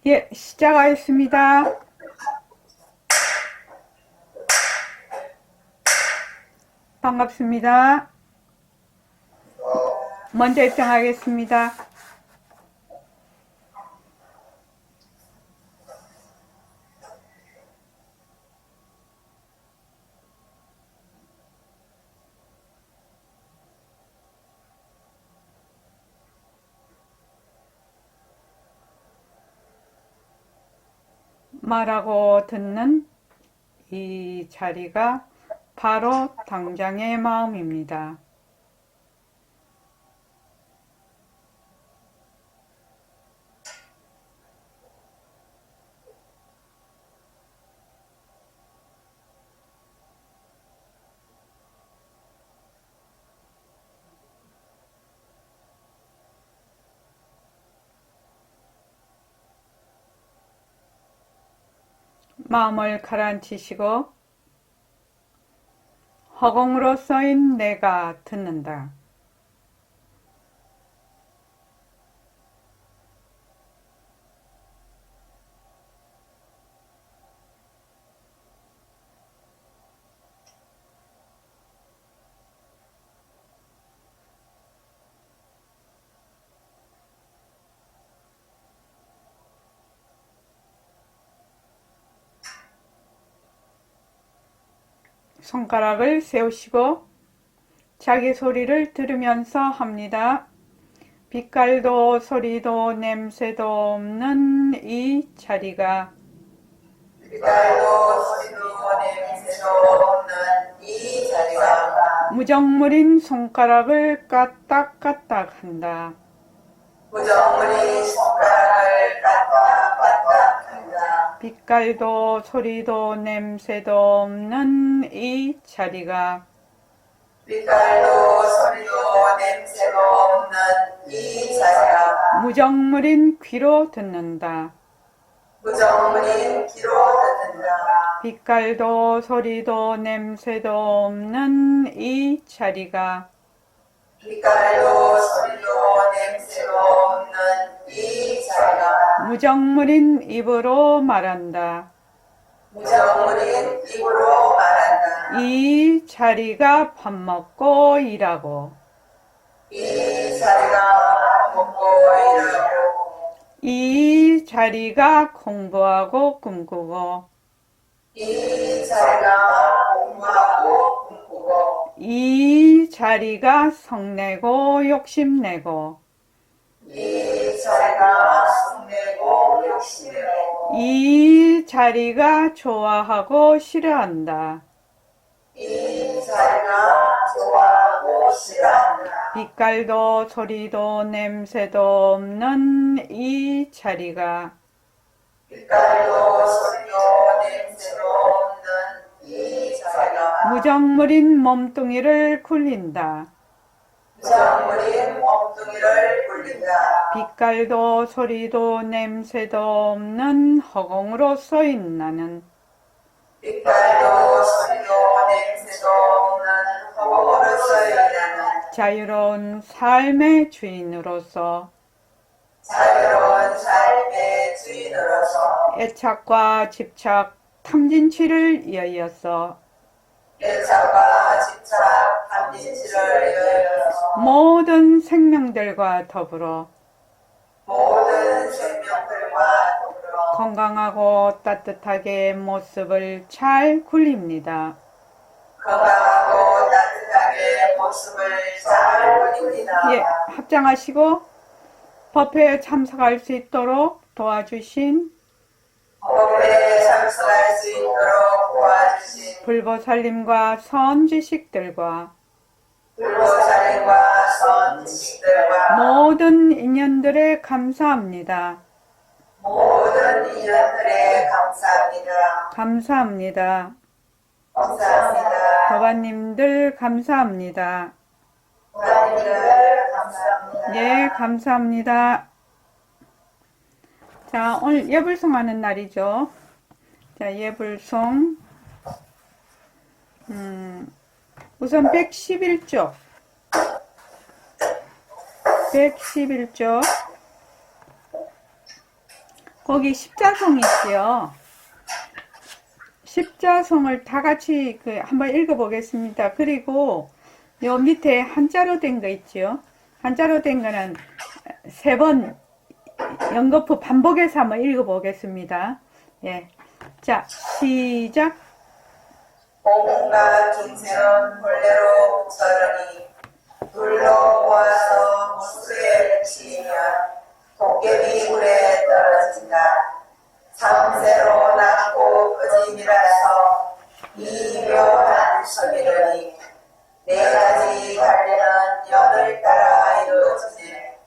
예, 시작하겠습니다. 반갑습니다. 먼저 입장하겠습니다. 말하고 듣는 이 자리가 바로 당장의 마음입니다. 마음을 가라앉히시고 허공으로 써인 내가 듣는다. 손가락을 세우시고 자기 소리를 들으면서 합니다. 빛깔도 소리도 냄새도 없는 이 자리가 무정물인 손가락을 까딱까딱 한다. 빛깔도 소리도 냄새도 없는 이 자리가 무정물인 귀로 듣는다. 빛깔도 소리도 냄새도 없는 이 자리가 무정물인 입으로 말한다. 이 자리가 밥 먹고 일하고 이 자리가 공부하고 꿈꾸고 이 자리가 성내고 욕심내고 이 자리가 좋아하고 싫어한다. 빛깔도 소리도 냄새도 없는 이 자리가 무정물인 몸뚱이를 굴린다. 빛깔도 소리도 냄새도 없는 허공으로 쏘인 나는 자유로운 삶의 주인으로서 애착과 집착, 탐진치를 이어서 모든 생명들과 더불어 건강하고 따뜻하게 모습을 잘 굴립니다. 예, 합장하시고 법회에 참석할 수 있도록 도와주신 불보살님과 선지식들과 모든 인연들에 감사합니다. 감사합니다. 도반님들 감사합니다. 예, 감사합니다. 자, 오늘 예불송 하는 날이죠. 자, 예불송. 우선 111쪽. 111쪽. 거기 십자성 있지요. 십자성을 다 같이 한번 읽어보겠습니다. 그리고 요 밑에 한자로 된 거 있지요. 한자로 된 거는 3번 연거푸 반복해서 한번 읽어보겠습니다. 예. 자, 시작. 온갖 중생은 본래로 저러니 둘러 모아서 무수에 치면 도깨비 굴에 떨어진다. 참새로 낳고 거짐이라서 이 묘한 소리러니 4가지 갈래는 연을 따라 이루어지네.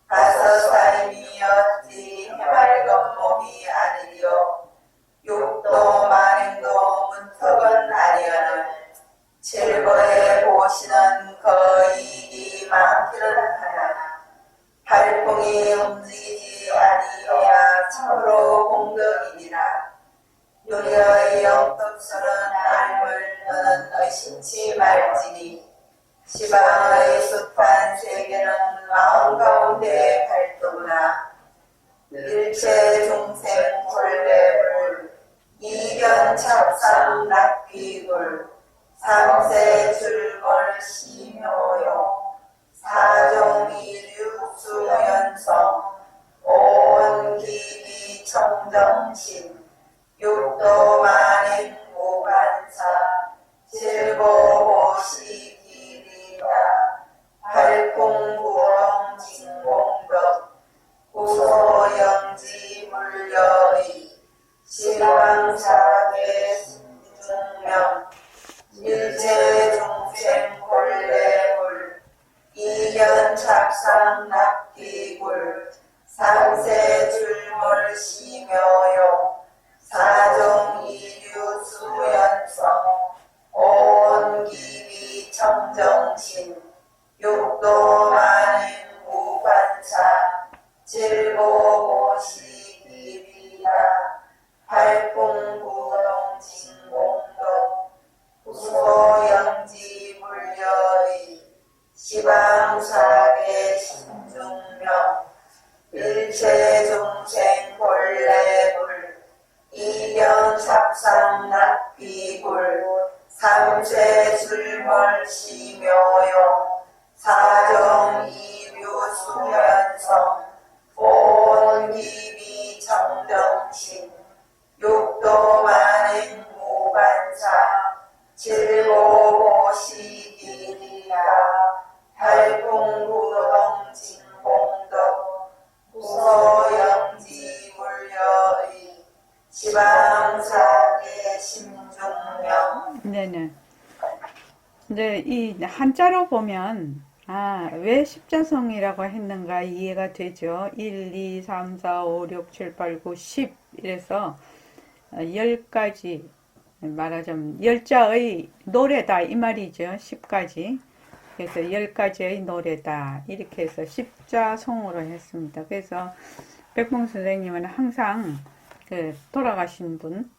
5살임이 어찌 해맑은 몸이 아니리요. 육도 만행도 문턱은 아니어는 칠거에 보시는 거이기 많기는 하나 발풍이 움직이지 아니해야 참으로 공덕이니라. 누리의 영덕스런 알물 너는 의심치 말지니 시방의 숱한 세계는 마음 가운데 발도구나. 일체 중생 본래불 이견 찹상 낙귀굴 삼세 출몰 시묘용 사종이류 수연성 온 기비 청정신 육도 만행 무반사 실보호시 길이다. 발풍부동 진공덕 구소영지 물려의 시왕사계 신중명 일체 중생 본래불 이견 찹상 낙귀굴 삼세 출몰 시묘용 사종 이류 수연성 온 기비 청정신 육도 만행 무반사 칠보호시 기비라. 발풍부동 진공덕 구소영지 물려의 시방사계 신중명 일체 중생 본래불 이견 찹상 낙귀굴 삼세 출몰 시묘용 사종 이류 수연성 온 기비 청정신 육도 만행 무반사 칠보호시 길이라. 발풍부동 진공덕 구소영지 물려의 시방사계 심중명. 네네. 이제 이 한자로 보면 왜 십자성이라고 했는가 이해가 되죠. 1, 2, 3, 4, 5, 6, 7, 8, 9, 10 이래서 10가지 말하자면 10자의 노래다 이 말이죠. 10가지. 그래서 10가지의 노래다 이렇게 해서 십자성으로 했습니다. 그래서 백봉 선생님은 항상 돌아가신 분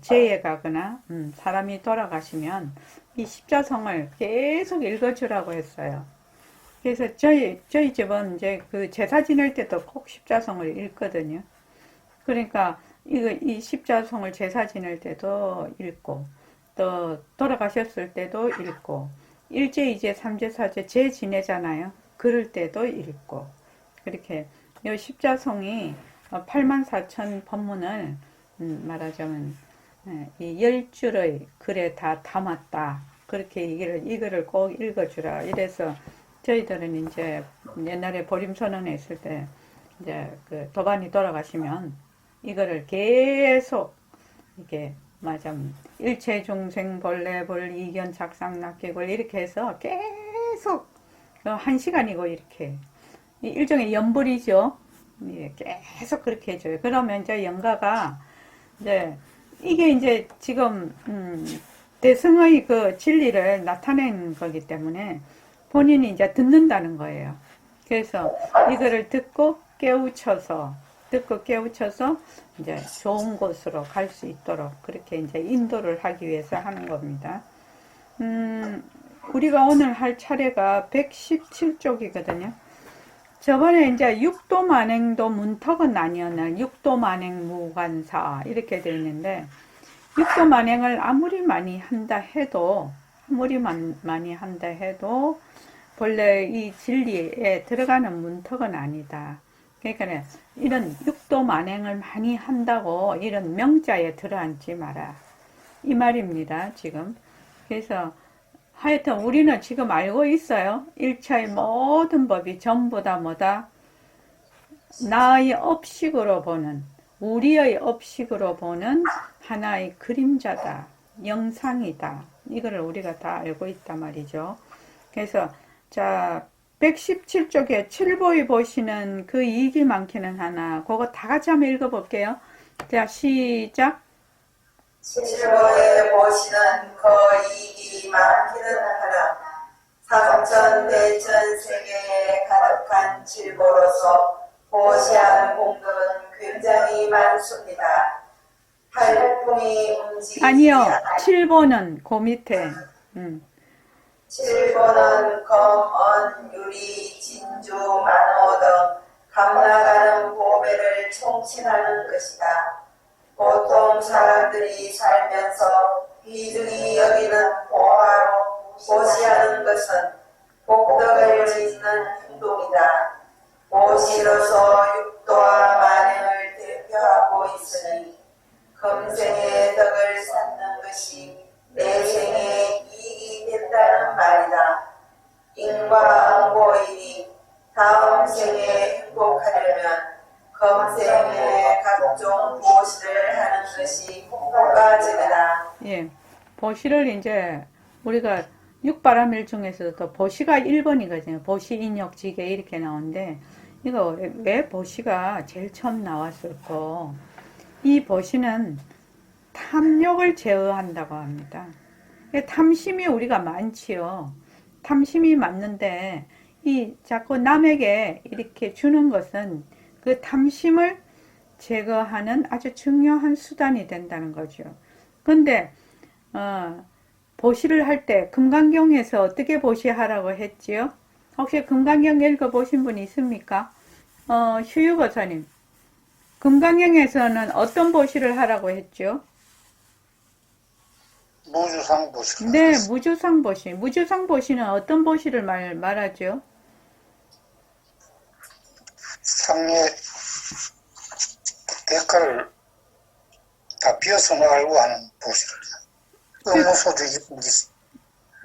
재해 가거나 사람이 돌아가시면 이 십자성을 계속 읽어주라고 했어요. 그래서 저희 집은 이제 제사 지낼 때도 꼭 십자성을 읽거든요. 그러니까 이 십자성을 제사 지낼 때도 읽고 또 돌아가셨을 때도 읽고 일제, 이제, 삼제, 사제 제 지내잖아요. 그럴 때도 읽고 그렇게 이 십자성이 84,000 법문을 말하자면 이 10줄의 글에 다 담았다. 그렇게 이거를 꼭 읽어주라. 이래서 저희들은 이제 옛날에 보림선언 했을 때 이제 도반이 돌아가시면 이거를 계속 이게 일체 중생 본래불 이견 찹상 낙귀굴 이렇게 해서 계속 1시간이고 이렇게 일종의 연불이죠. 예, 계속 그렇게 해줘요. 그러면 이제 영가가 이게 이제 지금 대승의 진리를 나타낸 거기 때문에 본인이 이제 듣는다는 거예요. 그래서 이거를 듣고 깨우쳐서 이제 좋은 곳으로 갈 수 있도록 그렇게 이제 인도를 하기 위해서 하는 겁니다. 우리가 오늘 할 차례가 117쪽이거든요. 저번에 이제 육도 만행도 문턱은 아니었나 육도 만행 무관사 이렇게 돼 있는데 육도 만행을 아무리 많이 한다 해도 많이 한다 해도 본래 이 진리에 들어가는 문턱은 아니다. 그러니까 이런 육도 만행을 많이 한다고 이런 명자에 들어앉지 마라. 이 말입니다, 지금. 그래서 하여튼 우리는 지금 알고 있어요. 일체의 모든 법이 전부 다 뭐다? 나의 업식으로 보는, 우리의 업식으로 보는 하나의 그림자다. 영상이다. 이거를 우리가 다 알고 있단 말이죠. 그래서 자 117쪽에 칠보이 보시는 그 이익이 많기는 하나 그거 다 같이 한번 읽어볼게요. 자 시작. 칠보에 보시는 그 이익이 많기는 하나 삼천대천 세계에 가득한 칠보로서 보시하는 공덕은 굉장히 많습니다. 팔풍이 움직이지 아니요, 않아 칠보는 그 밑에 칠보는 검, 언, 유리, 진주, 만호 등 감나가는 보배를 총칭하는 것이다. 보통 사람들이 살면서 비중이 여기는 보화로 보시하는 것은 복덕을 짓는 행동이다. 보시로서 육도와 만행을 대표하고 있으니 금생의 덕을 쌓는 것이 내생에 이익이 된다는 말이다. 인과응보이니 다음 생에 행복하려면 금생에 각종 보시를 하는 것이 효과적이다. 예, 보시를 이제 우리가 육바라밀 중에서도 보시가 1번이거든요. 보시, 인욕, 지계 이렇게 나오는데 이거 왜 보시가 제일 처음 나왔을까? 이 보시는 탐욕을 제어한다고 합니다. 탐심이 우리가 많지요. 탐심이 많는데 이 자꾸 남에게 이렇게 주는 것은 그 탐심을 제거하는 아주 중요한 수단이 된다는 거죠. 근데 보시를 할 때 금강경에서 어떻게 보시하라고 했지요? 혹시 금강경 읽어보신 분 있습니까? 휴유거사님, 금강경에서는 어떤 보시를 하라고 했죠? 무주상 보시라. 네, 무주상 보시. 무주상 보시는 어떤 보시를 말하죠? 상의 대가를 다 비워서 나가려고 하는 보시를. 의무소득이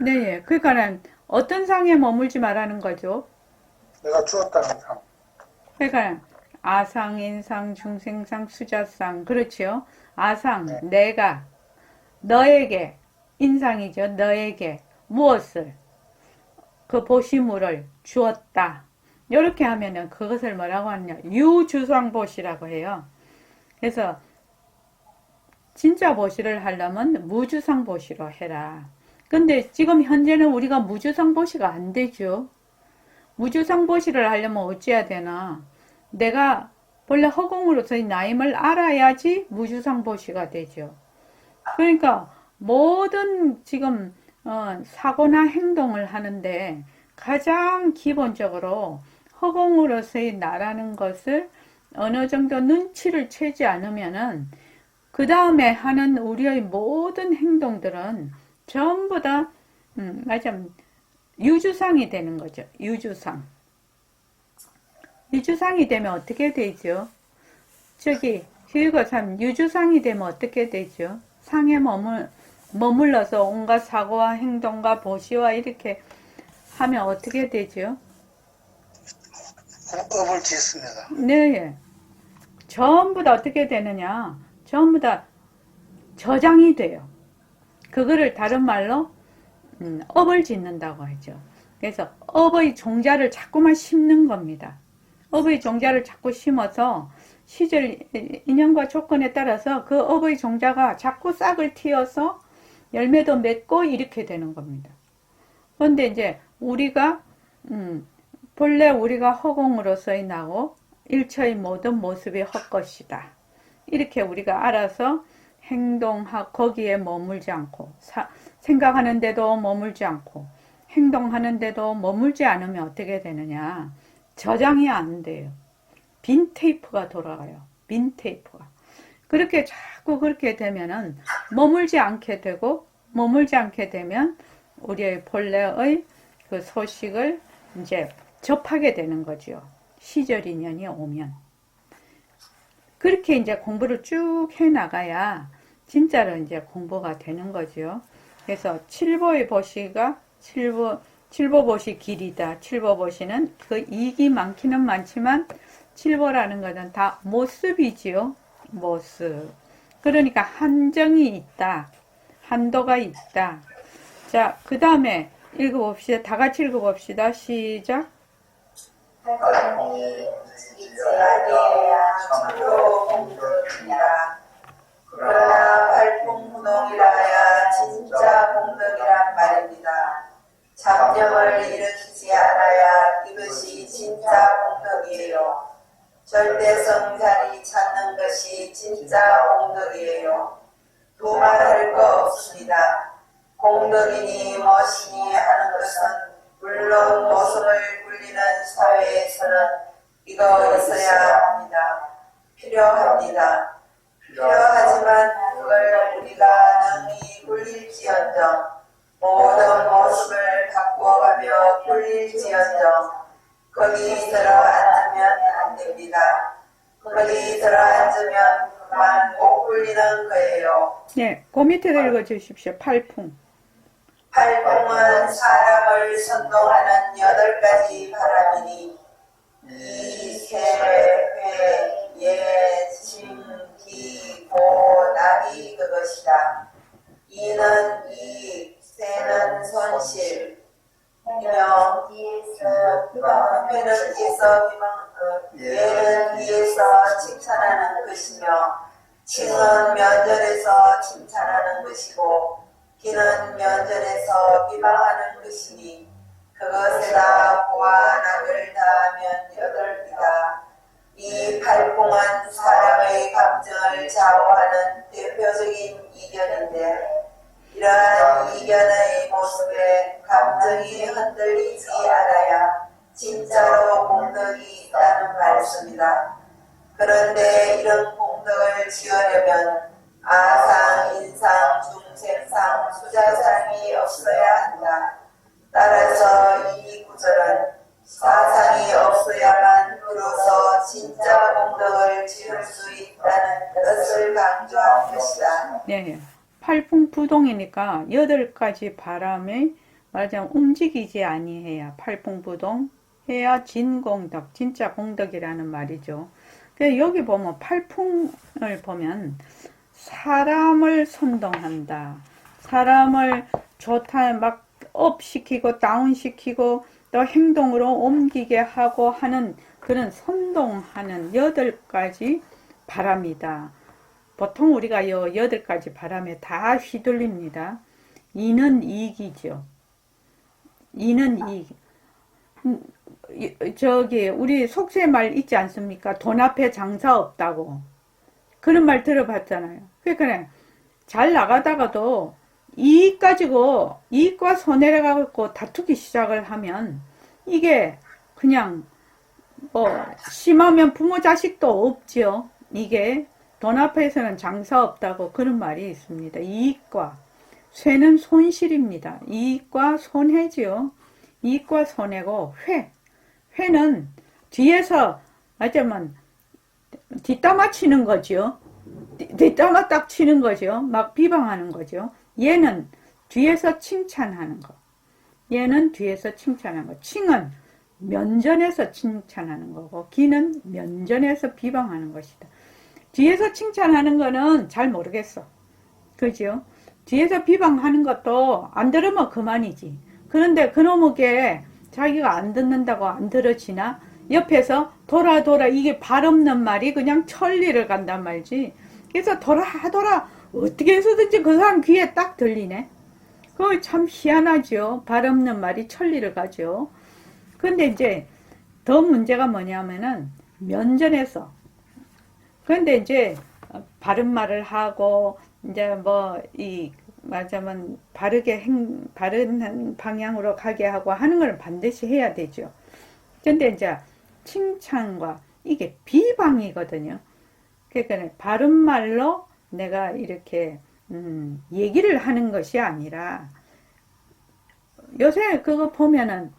네, 그러니까는 어떤 상에 머물지 말라는 거죠. 내가 주었다는 상. 그러니까 아상, 인상, 중생상, 수자상, 그렇죠. 아상, 네. 내가 너에게 인상이죠. 너에게 무엇을 그 보시물을 주었다. 이렇게 하면은 그것을 뭐라고 하느냐? 유주상보시라고 해요. 그래서 진짜 보시를 하려면 무주상보시로 해라. 근데 지금 현재는 우리가 무주상보시가 안 되죠. 무주상보시를 하려면 어찌해야 되나? 내가 본래 허공으로서의 나임을 알아야지 무주상보시가 되죠. 그러니까 모든 지금 사고나 행동을 하는데 가장 기본적으로 허공으로서의 나라는 것을 어느 정도 눈치를 채지 않으면은 그 다음에 하는 우리의 모든 행동들은 전부 다 말하자면 유주상이 되는 거죠. 유주상. 유주상이 되면 어떻게 되죠? 저기 휴유거삼 유주상이 되면 어떻게 되죠? 상에 머물러서 온갖 사고와 행동과 보시와 이렇게 하면 어떻게 되죠? 업을 짓습니다. 네. 전부 다 어떻게 되느냐? 전부 다 저장이 돼요. 그거를 다른 말로 업을 짓는다고 하죠. 그래서 업의 종자를 자꾸만 심는 겁니다. 업의 종자를 자꾸 심어서 시절 인연과 조건에 따라서 그 업의 종자가 자꾸 싹을 틔어서 열매도 맺고 이렇게 되는 겁니다. 그런데 이제 우리가 본래 우리가 허공으로서의 나고 일처의 모든 모습이 헛것이다. 이렇게 우리가 알아서 행동하고 거기에 머물지 않고 생각하는데도 머물지 않고 행동하는데도 머물지 않으면 어떻게 되느냐? 저장이 안 돼요. 빈 테이프가 돌아가요. 빈 테이프가. 그렇게 자꾸 그렇게 되면은 머물지 않게 되고, 머물지 않게 되면 우리의 본래의 그 소식을 이제 접하게 되는 거죠. 시절 인연이 오면. 그렇게 이제 공부를 쭉 해나가야 진짜로 이제 공부가 되는 거죠. 그래서 칠보의 보시 길이다. 칠보보시는 그 이익이 많기는 많지만 칠보라는 것은 다 모습이지요. 모습. 그러니까 한정이 있다. 한도가 있다. 자, 그 다음에 읽어봅시다. 다 같이 읽어봅시다. 시작. 팔공이 이지 아니해야 참으로 공덕이니라. 그러나 팔공무동이라야 진짜 공덕이란 말입니다. 잡념을 일으키지 않아야 이것이 진짜 공덕이에요. 절대성자리 찾는 것이 진짜 공덕이에요. 두말할 거 없습니다. 공덕이니 무엇이니 하는 것은 물론 모습을 굴리는 사회에서는 이거 있어야 합니다. 필요합니다. 필요하지만 그걸 우리가 능히 굴릴지언정 모든 모습을 바꿔가며 굴릴지언정 거기 들어앉으면 안 됩니다. 거기 들어앉으면 그만 못 굴리는 거예요. 네, 그 밑에도 읽어주십시오. 팔풍. 팔공은 사람을 선동하는 8가지 바람이니 이, 세, 회, 예, 침, 기, 고, 낙이 그것이다. 이는 이익, 세는 손실, 이며 회는 뒤에서 예는 뒤에서 칭찬하는 것이며 칭은 면전에서 칭찬하는 것이고 기는 면전에서 비방하는 것이니 그것에다 보아 낙을 다하면 8이다. 이 팔공은 사람의 감정을 좌우하는 대표적인 이견인데 이러한 이견의 모습에 감정이 흔들리지 않아야 진짜로 공덕이 있다는 말씀이다. 그런데 이런 공덕을 지으려면 아상, 인상, 중생상, 수자상이 없어야 한다. 따라서 이 구절은 사상이 없어야만 비로소 진짜 공덕을 지을 수 있다는 뜻을 강조한 것이다. 네, 팔풍부동이니까 8가지 바람이 말하자면 움직이지 아니해야 팔풍부동 해야 진공덕, 진짜 공덕이라는 말이죠. 그래서 여기 보면 팔풍을 보면 사람을 선동한다. 사람을 좋다 막 업시키고 다운시키고 또 행동으로 옮기게 하고 하는 그런 선동하는 8가지 바람이다. 보통 우리가 요 8가지 바람에 다 휘둘립니다. 이는 이익이죠. 이는 이익. 저기 우리 속세말 있지 않습니까? 돈 앞에 장사 없다고. 그런 말 들어봤잖아요. 그러니까 잘 나가다가도 이익 가지고 이익과 손해를 갖고 다투기 시작을 하면 이게 그냥 뭐 심하면 부모 자식도 없죠. 이게 돈 앞에서는 장사 없다고 그런 말이 있습니다. 이익과 쇠는 손실입니다. 이익과 손해지요. 이익과 손해고 회는 뒤에서 말하자면 뒷담화 치는 거죠. 뒷담화 딱 치는 거죠. 막 비방하는 거죠. 얘는 뒤에서 칭찬하는 거. 얘는 뒤에서 칭찬하는 거. 칭은 면전에서 칭찬하는 거고 기는 면전에서 비방하는 것이다. 뒤에서 칭찬하는 거는 잘 모르겠어. 그죠? 뒤에서 비방하는 것도 안 들으면 그만이지. 그런데 그놈에게 자기가 안 듣는다고 안 들어지나? 옆에서 돌아 이게 발 없는 말이 그냥 천리를 간단 말지. 그래서 돌아 어떻게 해서든지 그 사람 귀에 딱 들리네. 그거 참 희한하죠. 발 없는 말이 천리를 가죠. 근데 이제 더 문제가 뭐냐면은 면전에서 근데 이제 바른 말을 하고 이제 뭐 이 말하자면 바른 방향으로 가게 하고 하는 걸 반드시 해야 되죠. 근데 이제 칭찬과 이게 비방이거든요. 그러니까 바른 말로 내가 이렇게 얘기를 하는 것이 아니라 요새 그거 보면은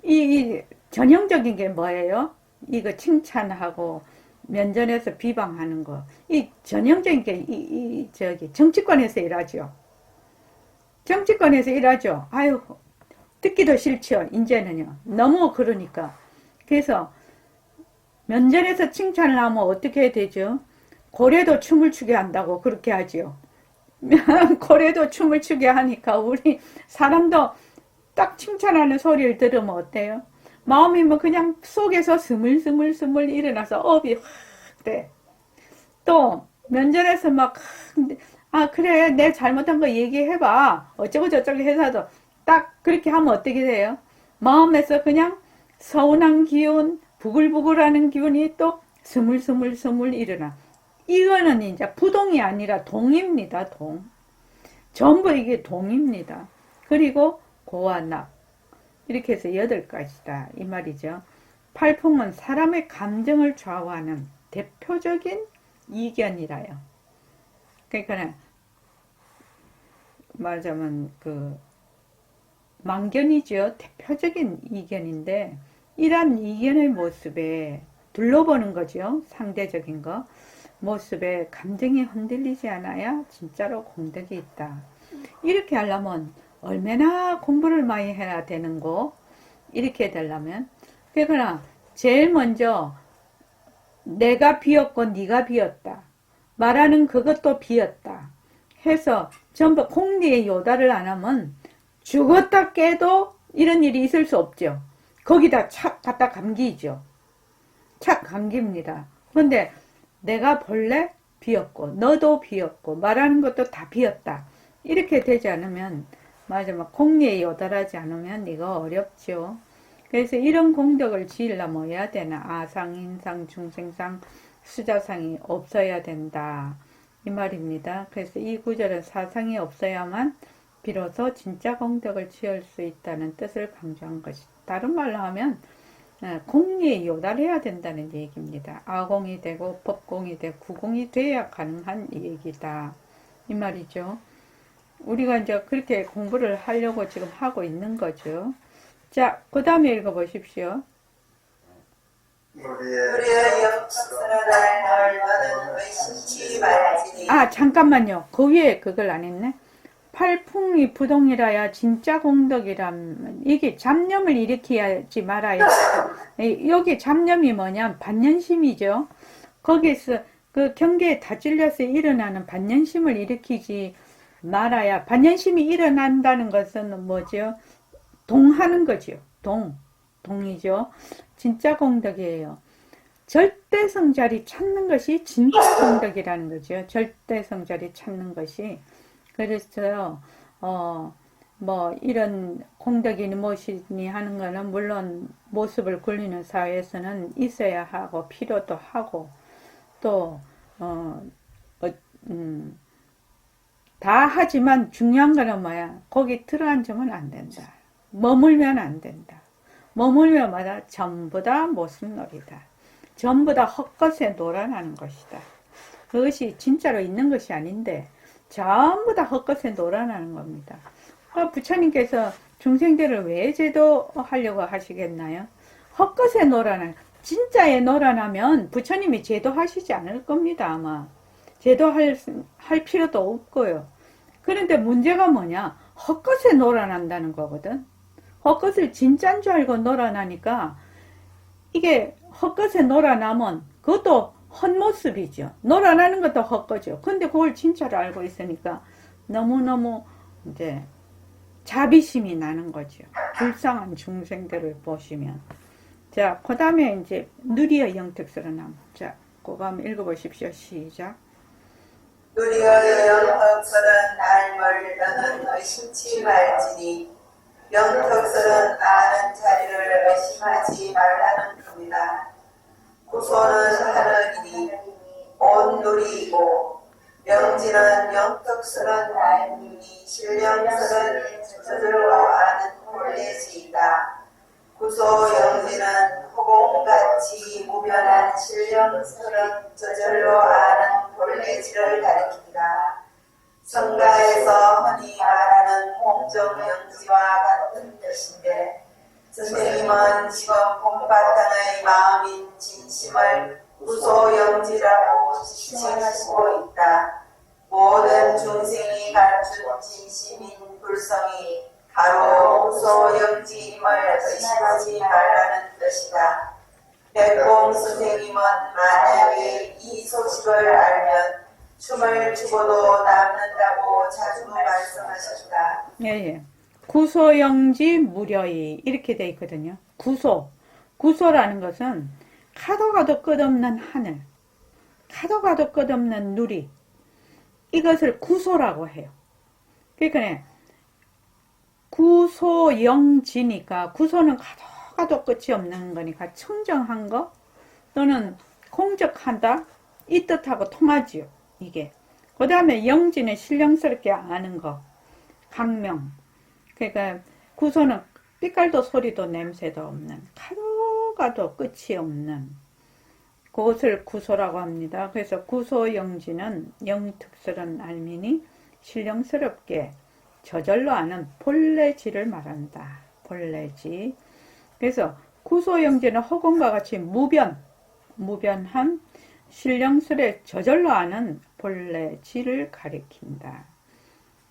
이 전형적인 게 뭐예요? 이거 칭찬하고 면전에서 비방하는 거. 이 전형적인 게 저기 정치권에서 일하죠. 정치권에서 일하죠. 아유, 듣기도 싫죠. 이제는요. 너무 그러니까. 그래서 면전에서 칭찬을 하면 어떻게 해야 되죠? 고래도 춤을 추게 한다고 그렇게 하죠. 고래도 춤을 추게 하니까 우리 사람도 딱 칭찬하는 소리를 들으면 어때요? 마음이 뭐 그냥 속에서 스물스물 일어나서 업이 확 돼. 또 면전에서 막 아 그래 내 잘못한 거 얘기해봐 어쩌고 저쩌고 해서도 딱 그렇게 하면 어떻게 돼요? 마음에서 그냥 서운한 기운 부글부글하는 기운이 또 스물스물 일어나. 이거는 이제 부동이 아니라 동입니다. 동. 전부 이게 동입니다. 그리고 고와 낙 이렇게 해서 8가지다 이 말이죠. 팔풍은 사람의 감정을 좌우하는 대표적인 이견이라요. 그러니까 말하자면 그 망견이죠. 대표적인 이견인데 이러한 이견의 모습에 둘러보는 거죠. 상대적인 거. 모습에 감정이 흔들리지 않아야 진짜로 공덕이 있다. 이렇게 하려면 얼마나 공부를 많이 해야 되는고 이렇게 되려면 그러나 제일 먼저 내가 비었고 네가 비었다. 말하는 그것도 비었다. 해서 전부 공리의 요다를 안 하면 죽었다 깨도 이런 일이 있을 수 없죠. 거기다 착 갖다 감기죠. 착 감깁니다. 그런데 내가 본래 비었고 너도 비었고 말하는 것도 다 비었다. 이렇게 되지 않으면 맞아, 공리에 요달하지 않으면 이거 어렵죠. 그래서 이런 공덕을 지으려면 뭐 해야 되나? 아상, 인상, 중생상, 수자상이 없어야 된다. 이 말입니다. 그래서 이 구절은 사상이 없어야만 비로소 진짜 공덕을 지을 수 있다는 뜻을 강조한 것이다. 다른 말로 하면 공리에 요달해야 된다는 얘기입니다. 아공이 되고 법공이 되고 구공이 돼야 가능한 얘기다. 이 말이죠. 우리가 이제 그렇게 공부를 하려고 지금 하고 있는 거죠. 자, 그 다음에 읽어보십시오. 우리의 영적스러운 날 너는 의심치 말지니. 아, 잠깐만요. 그 위에 그걸 안 했네. 팔풍이 부동이라야 진짜 공덕이라면 이게 잡념을 일으키지 말아야. 여기 잡념이 뭐냐? 반연심이죠. 거기서 그 경계에 다 찔려서 일어나는 반연심을 일으키지 말아야. 반연심이 일어난다는 것은 뭐죠? 동하는 거죠. 동이죠. 진짜 공덕이에요. 절대성자리 찾는 것이 진짜 공덕이라는 거죠. 절대성자리 찾는 것이. 그래서 뭐 이런 공덕이니 무엇이니 하는 거는 물론 모습을 굴리는 사회에서는 있어야 하고 필요도 하고 또 다 하지만 중요한 거는 뭐야? 거기 들어앉으면 안 된다. 머물면 안 된다. 머물면 뭐다? 전부 다 모습놀이다. 전부 다 헛것에 놀아나는 것이다. 그것이 진짜로 있는 것이 아닌데 전부 다 헛것에 놀아나는 겁니다. 부처님께서 중생들을 왜 제도하려고 하시겠나요? 헛것에 놀아나는, 진짜에 놀아나면 부처님이 제도하시지 않을 겁니다. 아마 제도할 필요도 없고요. 그런데 문제가 뭐냐? 헛것에 놀아난다는 거거든. 헛것을 진짜인 줄 알고 놀아나니까 이게 헛것에 놀아나면 그것도 헛모습이죠. 놀아나는 것도 헛거죠. 근데 그걸 진짜로 알고 있으니까 너무너무 이제 자비심이 나는 거죠. 불쌍한 중생들을 보시면. 자, 그 다음에 이제 누리의 영특스러운 남. 자, 그거 한번 읽어보십시오. 시작. 누리의 영특스러운 알물 너는 의심치 말지니 영특스러운 아는 자리를 의심하지 말라는 겁니다. 구소는 하느니니 온 누리이고 명지는 영특스러운 알문이 신령스러운 저절로 아는 홀레지이다. 구소영지는 허공같이 무변한 신령스런 저절로 아는 본래질을 가리킨다. 성가에서 흔히 말하는 공정영지와 같은 뜻인데 선생님은 지금 봄바탕의 마음인 진심을 구소영지라고 지칭하시고 있다. 모든 중생이 갖춘 진심인 불성이 바로 구소영지임을 의심하지 말라는 뜻이다. 백봉 선생님은 만약에 이 소식을 알면 춤을 추고도 남는다고 자주 말씀하셨다. 예. 구소영지 무려이 이렇게 돼 있거든요. 구소라는 것은 가도 가도 끝없는 하늘, 가도 가도 끝없는 누리, 이것을 구소라고 해요. 그러니까 구소영지니까 구소는 가도 가도 끝이 없는 거니까 청정한 거 또는 공적한다 이 뜻하고 통하지요. 이게 그 다음에 영지는 신령스럽게 아는 거, 강명. 그러니까 구소는 삐깔도 소리도 냄새도 없는 가도 가도 끝이 없는 그것을 구소라고 합니다. 그래서 구소영지는 영특스런 알미니 신령스럽게 저절로 아는 본래지를 말한다. 본래지. 그래서 구소영지는 허공과 같이 무변한 신령스레 저절로 아는 본래지를 가리킨다.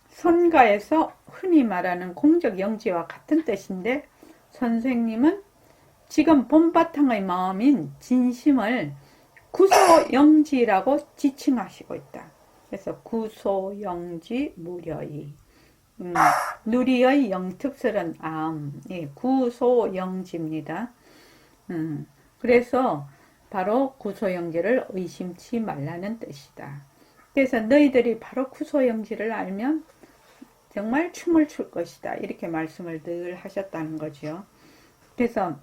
선가에서 흔히 말하는 공적영지와 같은 뜻인데 선생님은 지금 봄바탕의 마음인 진심을 구소영지라고 지칭하시고 있다. 그래서 구소영지 무려이 누리의 영특스런 암, 예, 구소영지입니다. 그래서 바로 구소영지를 의심치 말라는 뜻이다. 그래서 너희들이 바로 구소영지를 알면 정말 춤을 출 것이다. 이렇게 말씀을 늘 하셨다는 거죠. 그래서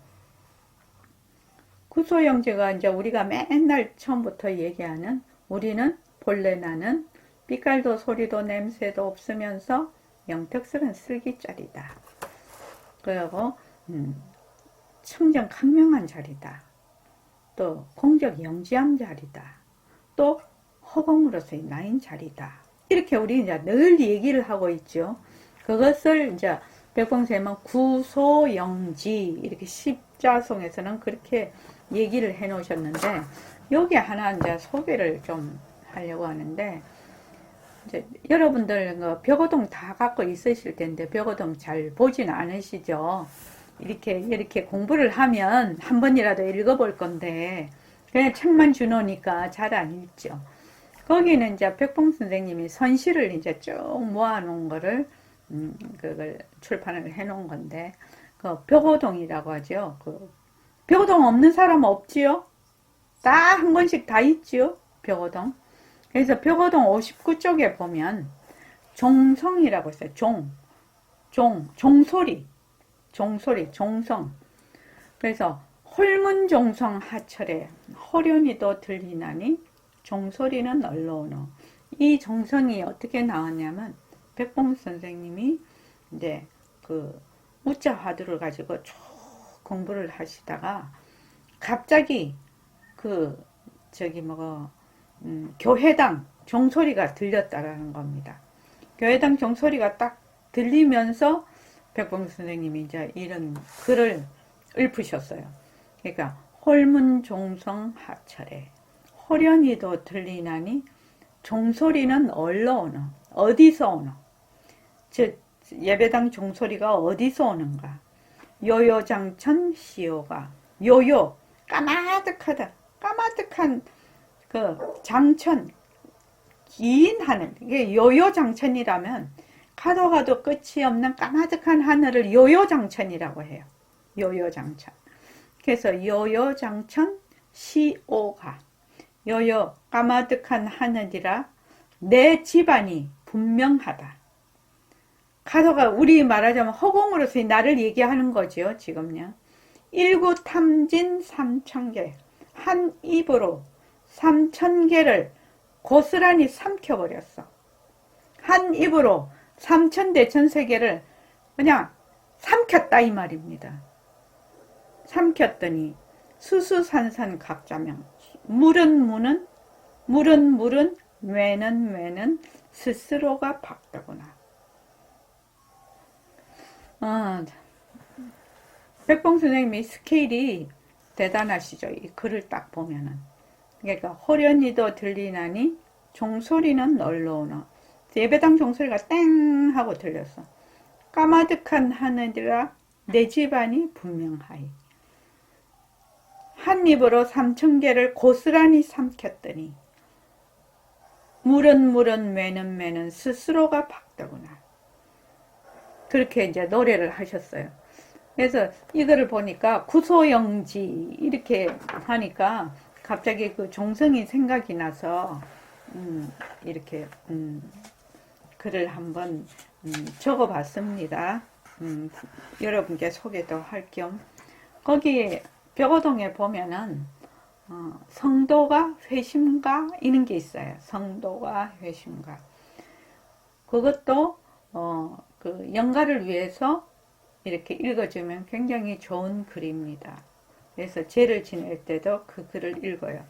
구소영지가 이제 우리가 맨날 처음부터 얘기하는 우리는 본래 나는 빛깔도 소리도 냄새도 없으면서 영특스런 슬기짜리다. 그리고 청정 강명한 자리다. 또 공적 영지한 자리다. 또 허공으로서의 나인 자리다. 이렇게 우리 이제 늘 얘기를 하고 있죠. 그것을 이제 백봉쌤은 구소영지 이렇게 십자송에서는 그렇게 얘기를 해 놓으셨는데 여기 하나 이제 소개를 좀 하려고 하는데 이제 여러분들 벽오동 다 갖고 있으실 텐데 벽오동 잘 보진 않으시죠? 이렇게 공부를 하면 한 번이라도 읽어볼 건데 그냥 책만 주놓으니까 잘 안 읽죠. 거기는 이제 백봉 선생님이 선시를 이제 쭉 모아놓은 거를 그걸 출판을 해놓은 건데 그 벽오동이라고 하죠. 그 벽오동 없는 사람 없지요? 다 한 권씩 다 있지요? 벽오동. 그래서 벽오동 59쪽에 보면 종성이라고 있어요. 종소리, 종성. 그래서 홀문종성 하철에 호련이도 들리나니 종소리는 얼로오노. 이 종성이 어떻게 나왔냐면 백봉 선생님이 이제 그 우자 화두를 가지고 쭉 공부를 하시다가 갑자기 그 교회당 종소리가 들렸다라는 겁니다. 교회당 종소리가 딱 들리면서 백봉 선생님이 이제 이런 글을 읊으셨어요. 그러니까 홀문종성 하철에 호련이도 들리나니 종소리는 얼로 오노? 어디서 오노? 즉 예배당 종소리가 어디서 오는가? 요요장천 시오가 요요 까마득한 그 장천 긴 하늘 이게 요요장천이라면 가도 끝이 없는 까마득한 하늘을 요요장천이라고 해요. 요요장천. 그래서 요요장천 시오가 요요 까마득한 하늘이라 내 집안이 분명하다. 가도가 우리 말하자면 허공으로서 나를 얘기하는 거죠. 지금요. 일구탐진 3,000개 한 입으로 3,000개를 고스란히 삼켜버렸어. 한 입으로 3,000대천세계를 그냥 삼켰다 이 말입니다. 삼켰더니 수수산산 각자명. 물은 무는, 물은 물은, 뇌는 뇌는 스스로가 박더구나. 백봉 선생님의 스케일이 대단하시죠. 이 글을 딱 보면은. 그러니까 호련히도 들리나니 종소리는 널러오나. 예배당 종소리가 땡 하고 들렸어. 까마득한 하늘이라 내 집안이 분명하이. 한 입으로 3,000개를 고스란히 삼켰더니 물은 물은 매는 매는 스스로가 박더구나. 그렇게 이제 노래를 하셨어요. 그래서 이거를 보니까 구소영지 이렇게 하니까 갑자기 그 종성이 생각이 나서 이렇게 글을 한번 적어봤습니다. 여러분께 소개도 할 겸. 거기 벽오동에 보면은 성도가 회심가 이런 게 있어요. 성도가 회심가. 그것도 그 영가를 위해서 이렇게 읽어주면 굉장히 좋은 글입니다. 그래서 제를 지낼 때도 그 글을 읽어요.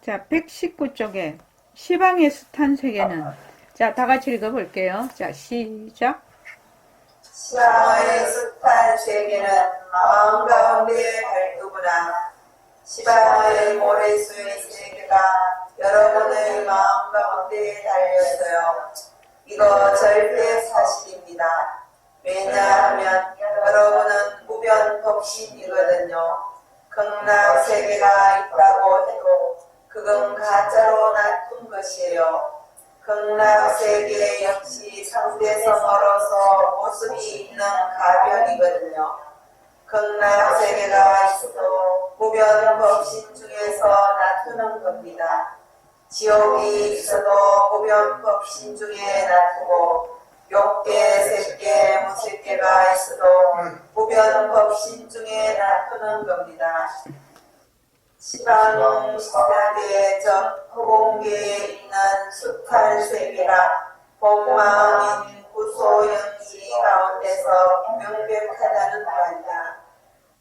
자, 119쪽에 시방의 숱한 세계는, 자, 다 같이 읽어볼게요. 자, 시작. 시방의 숱한 세계는 마음 가운데 발두구나. 시방의 모래수의 세계가 여러분의 마음 가운데 달렸어요. 이거 절대 사실입니다. 왜냐하면 여러분은 무변법신이거든요. 극락 세계가 있다고 해도 그건 가짜로 나쁜 것이에요. 극락 세계 역시 상대성어로서 모습이 있는 가변이거든요. 극락 세계가 있어도 무변법신 중에서 나타난 겁니다. 지옥이 있어도 무변법신 중에 나타고 욕계, 색계, 무색계가 있어도 무변법신 중에 나타난 겁니다. 시방 시대의 전 허공계에 있는 숱한 세계가 본마음인 구소영지 가운데서 명백하다는 말이다.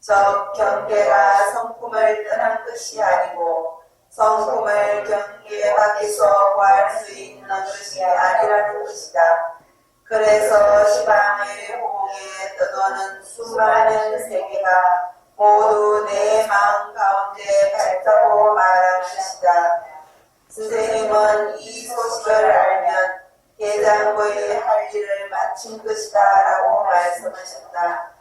적 경계가 성품을 떠난 것이 아니고 성품을 경계 밖에서 구할 수 있는 것이 아니라는 것이다. 그래서 시방의 호공에 떠도는 수많은 세계가 모두 내 마음 가운데 밝다고 말한 것이다. 선생님은 이 소식을 알면 대장부의 할 일을 마친 것이다 라고 말씀하셨다.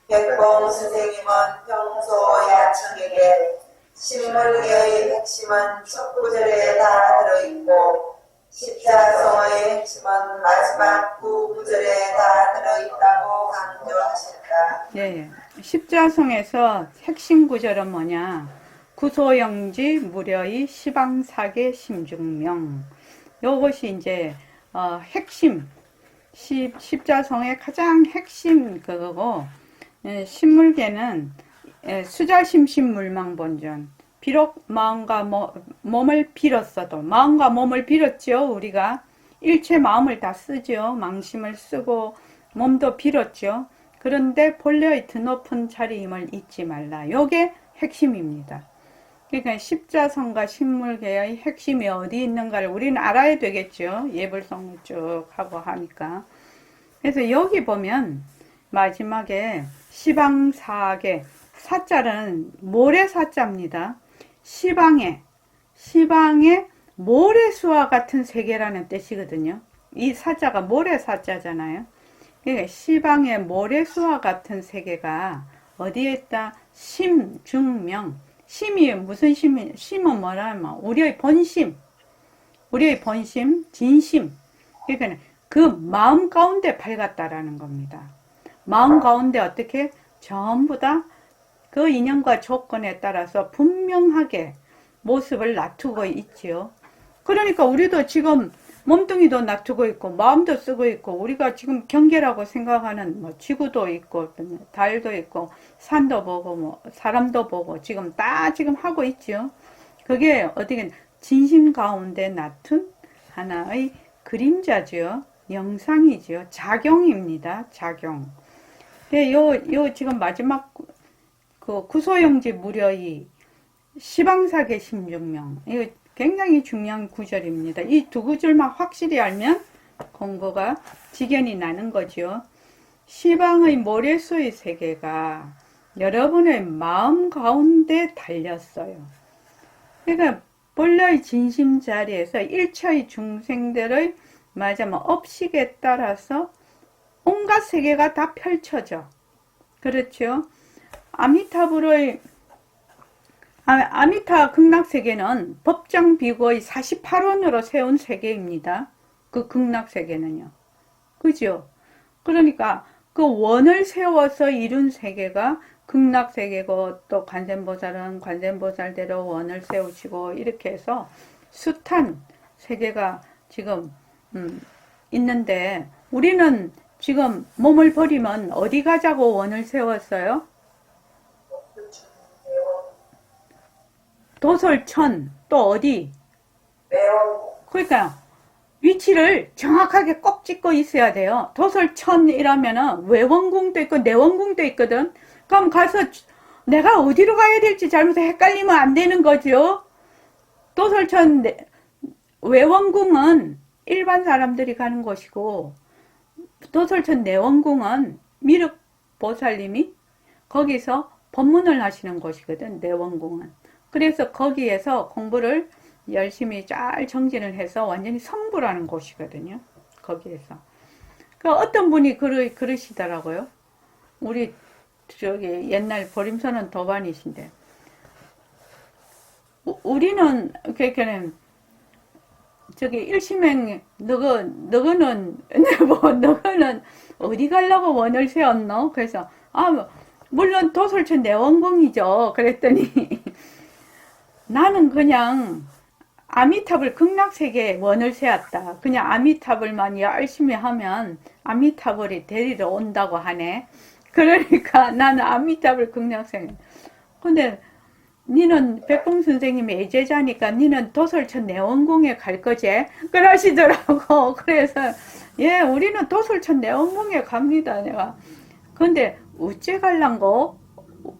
백봉 선생님은 평소 야청에게 신물계의 핵심은 첫 구절에 다 들어있고 십자성어의 핵심은 마지막 두 구절에 다 들어있다고 강조하셨다. 예, 십자성에서 핵심 구절은 뭐냐? 구소영지 무려의 시방사계 심중명. 요것이 이제 핵심, 십자성의 가장 핵심 그거고, 신물계는 수자심심물망본전. 비록 마음과 몸을 빌었어도, 마음과 몸을 빌었죠. 우리가 일체 마음을 다 쓰죠. 망심을 쓰고 몸도 빌었죠. 그런데 본래의 드높은 자리임을 잊지 말라. 요게 핵심입니다. 그러니까 십자성과 신물계의 핵심이 어디 있는가를 우리는 알아야 되겠죠. 예불성 쭉 하고 하니까. 그래서 여기 보면 마지막에 시방사계, 사자는 모래사자입니다. 시방의 모래수와 같은 세계라는 뜻이거든요. 이 사자가 모래사자잖아요. 그러니까 시방의 모래수와 같은 세계가 어디에 있다? 심중명. 심이 무슨 심이? 심은 뭐라면 우리의 본심, 진심. 그러니까 그 마음 가운데 밝았다라는 겁니다. 마음 가운데 어떻게 전부 다 그 인연과 조건에 따라서 분명하게 모습을 낮추고 있지요. 그러니까 우리도 지금 몸뚱이도 낮추고 있고 마음도 쓰고 있고 우리가 지금 경계라고 생각하는 뭐 지구도 있고 달도 있고 산도 보고 뭐 사람도 보고 지금 다 지금 하고 있지요. 그게 어떻게 진심 가운데 낮춘 하나의 그림자지요. 영상이지요. 작용입니다. 작용. 요 지금 마지막 그 구소영지 무려이 시방사계 16명. 이거 굉장히 중요한 구절입니다. 이 두 구절만 확실히 알면 공부가 직연이 나는 거죠. 시방의 모래수의 세계가 여러분의 마음 가운데 달렸어요. 그러니까 본래의 진심 자리에서 일처의 중생들의 말하자면 업식에 따라서 온갖 세계가 다 펼쳐져. 그렇죠? 아미타 극락세계는 법정 비고의 48원으로 세운 세계입니다. 그 극락세계는요. 그죠? 그러니까 그 원을 세워서 이룬 세계가 극락세계고, 또 관세음보살은 관세음보살대로 원을 세우시고, 이렇게 해서 숱한 세계가 지금 있는데, 우리는 지금 몸을 버리면 어디 가자고 원을 세웠어요? 도솔천, 또 어디? 그러니까 위치를 정확하게 꼭 찍고 있어야 돼요. 도솔천이라면은 외원궁도 있고 내원궁도 있거든. 그럼 가서 내가 어디로 가야 될지 잘못 헷갈리면 안 되는 거죠. 도솔천 외원궁은 일반 사람들이 가는 곳이고, 도솔천 내원궁은 미륵보살님이 거기서 법문을 하시는 곳이거든, 내원궁은. 그래서 거기에서 공부를 열심히 잘 정진을 해서 완전히 성불하는 곳이거든요. 거기에서. 그 어떤 분이 그러시더라고요. 우리 저기 옛날 보림선언 도반이신데, 우리는 그러니까는 저기 일심행 너거는 너거는 어디 가려고 원을 세웠노? 그래서 물론 도솔천 내원궁이죠. 그랬더니 나는 그냥 아미탑을 극락세계에 원을 세웠다. 그냥 아미탑을만 열심히 하면 아미탑을 데리러 온다고 하네. 그러니까 나는 아미탑을 극락세계. 근데 니는 백봉 선생님의 애제자니까 니는 도솔천 내원궁에 갈 거지? 그러시더라고. 그래서 예, 우리는 도솔천 내원궁에 갑니다. 내가. 근데 어째 갈란고?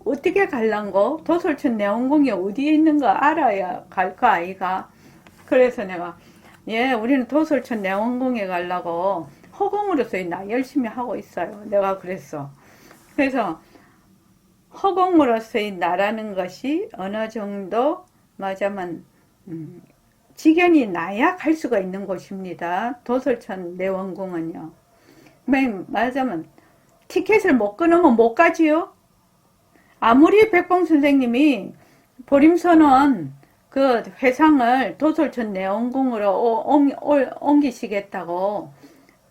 어떻게 갈란고? 도솔천 내원궁이 어디에 있는 거 알아야 갈 거 아이가? 그래서 내가 예, 우리는 도솔천 내원궁에 가려고 허공으로서 나 열심히 하고 있어요. 내가 그랬어. 그래서 허공으로서의 나라는 것이 어느 정도 맞으면 직연이 나야 갈 수가 있는 곳입니다. 도솔천 내원궁은요. 말하자면 티켓을 못 끊으면 못 가지요. 아무리 백봉 선생님이 보림선언 그 회상을 도솔천 내원궁으로 옮기시겠다고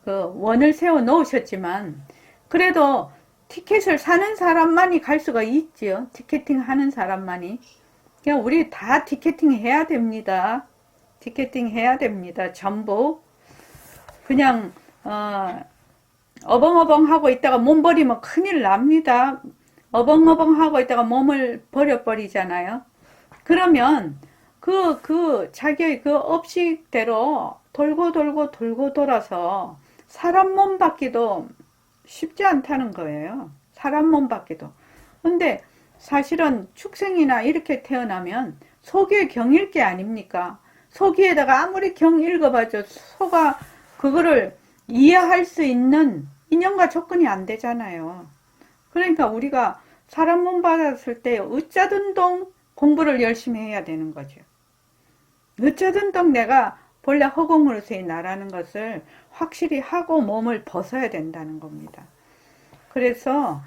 그 원을 세워 놓으셨지만, 그래도 티켓을 사는 사람만이 갈 수가 있지요. 티켓팅 하는 사람만이. 그냥 우리 다 티켓팅 해야 됩니다. 티켓팅 해야 됩니다. 전부. 그냥 어벙어벙 하고 있다가 몸 버리면 큰일 납니다. 어벙어벙 하고 있다가 몸을 버려버리잖아요. 그러면 자기의 그 업식대로 돌고 돌아서 사람 몸 받기도 쉽지 않다는 거예요. 사람 몸 받기도. 근데 사실은 축생이나 이렇게 태어나면 소기의 경일 게 아닙니까? 소기에다가 아무리 경 읽어봐도 소가 그거를 이해할 수 있는 인연과 조건이 안 되잖아요. 그러니까 우리가 사람 몸 받았을 때 어쩌든동 공부를 열심히 해야 되는 거죠. 어쩌든동 내가 본래 허공으로서의 나라는 것을 확실히 하고 몸을 벗어야 된다는 겁니다. 그래서